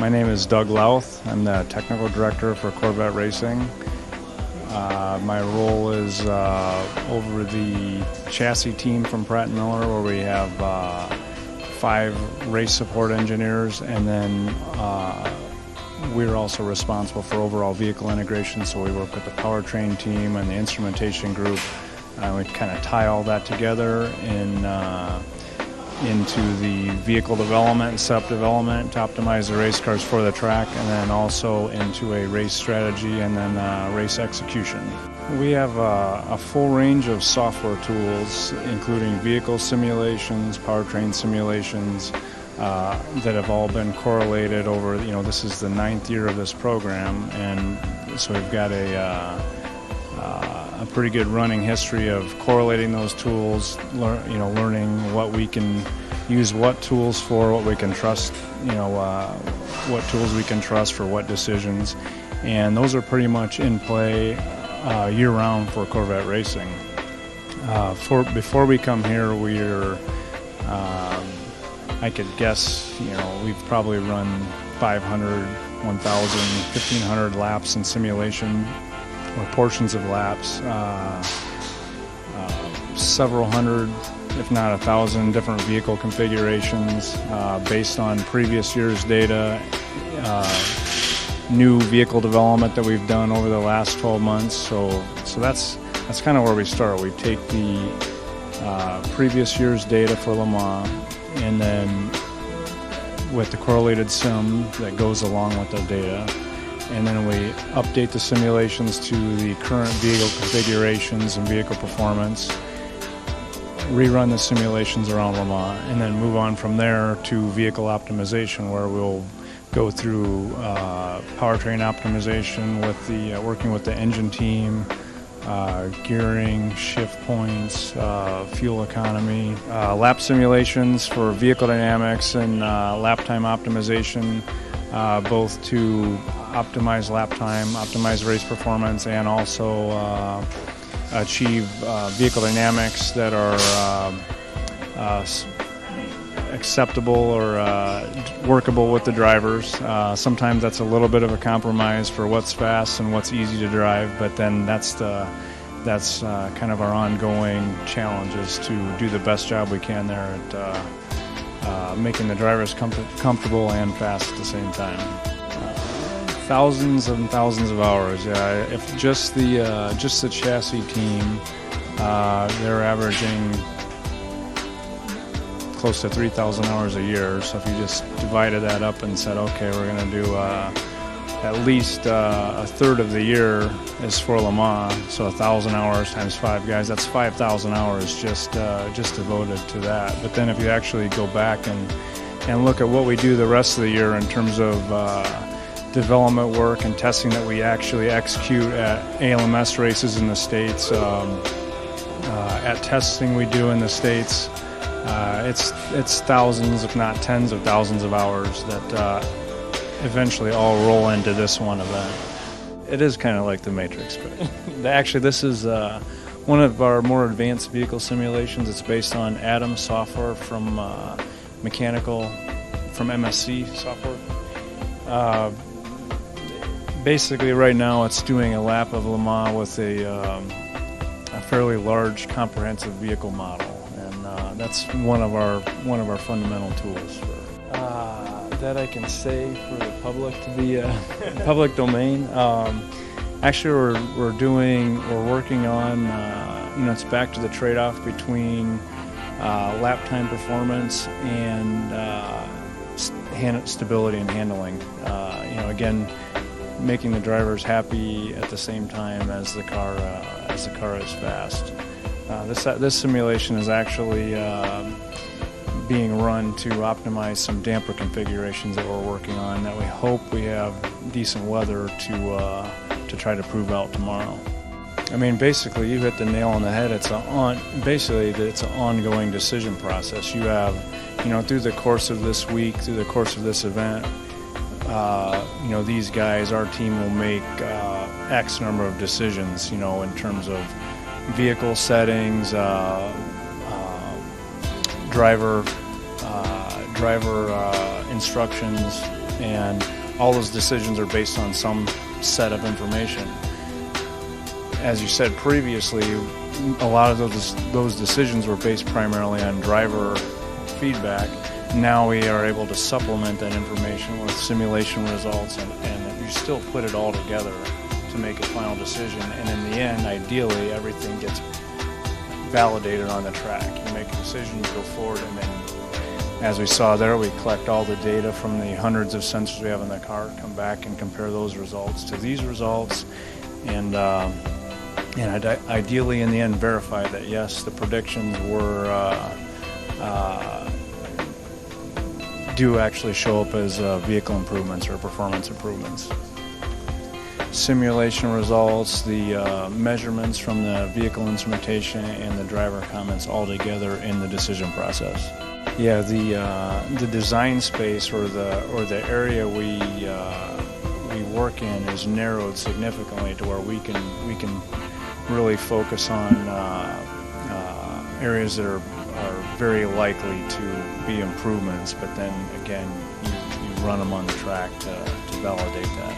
My name is Doug Louth. I'm the technical director for Corvette Racing. My role is over the chassis team from Pratt Miller, where we have 5 race support engineers, and then we're also responsible for overall vehicle integration, so we work with the powertrain team and the instrumentation group. We kind of tie all that together into the vehicle development and setup development to optimize the race cars for the track, and then also into a race strategy and then race execution. We have a full range of software tools, including vehicle simulations, powertrain simulations, that have all been correlated over, this is the 9th year of this program, and so we've got a pretty good running history of correlating those tools, learning what we can use, what tools for, what we can trust, what tools we can trust for what decisions, and those are pretty much in play year-round for Corvette Racing. Before we come here, I could guess, we've probably run 500, 1,000, 1,500 laps in simulation, or portions of laps, several hundred, if not 1,000 different vehicle configurations based on previous year's data, new vehicle development that we've done over the last 12 months. So that's kind of where we start. We take the previous year's data for Le Mans, and then with the correlated sim that goes along with the data, and then we update the simulations to the current vehicle configurations and vehicle performance, rerun the simulations around Le Mans, and then move on from there to vehicle optimization, where we'll go through powertrain optimization with the working with the engine team, gearing, shift points, fuel economy, lap simulations for vehicle dynamics and lap time optimization, both to optimize lap time, optimize race performance, and also achieve vehicle dynamics that are acceptable or workable with the drivers. Sometimes that's a little bit of a compromise for what's fast and what's easy to drive, but then that's kind of our ongoing challenge, is to do the best job we can there at making the drivers comfortable and fast at the same time. Thousands and thousands of hours. Yeah, if just the chassis team, they're averaging close to 3,000 hours a year. So if you just divided that up and said, okay, we're going to do at least a third of the year is for Le Mans, so 1,000 hours times 5 guys, that's 5,000 hours just devoted to that. But then if you actually go back and look at what we do the rest of the year in terms of development work and testing that we actually execute at ALMS races in the States, at testing we do in the States, it's thousands, if not tens of thousands of hours that eventually all roll into this one event. It is kind of like the Matrix, but actually this is one of our more advanced vehicle simulations. It's based on Atom software from MSC software. Basically right now it's doing a lap of Le Mans with a fairly large comprehensive vehicle model, and that's one of our fundamental tools for that I can say for the public to be public domain. Actually, we're working on it's back to the trade-off between lap time performance and stability and handling. Again, making the drivers happy at the same time as the car is fast. This simulation is actually being run to optimize some damper configurations that we're working on, that we hope we have decent weather to try to prove out tomorrow. I mean, basically, you hit the nail on the head. It's an ongoing decision process. You have, through the course of this week, through the course of this event, these guys, our team will make X number of decisions, in terms of vehicle settings, driver instructions, and all those decisions are based on some set of information. As you said previously, a lot of those decisions were based primarily on driver feedback. Now we are able to supplement that information with simulation results, and you still put it all together to make a final decision. And in the end, ideally, everything gets validated on the track. You make a decision, you go forward, and then, as we saw there, we collect all the data from the hundreds of sensors we have in the car, come back and compare those results to these results, and ideally in the end verify that yes, the predictions do actually show up as vehicle improvements or performance improvements. Simulation results, the measurements from the vehicle instrumentation and the driver comments all together in the decision process. Yeah, the design space or the area we work in is narrowed significantly to where we can really focus on areas that are very likely to be improvements, but then again you run them on the track to validate that.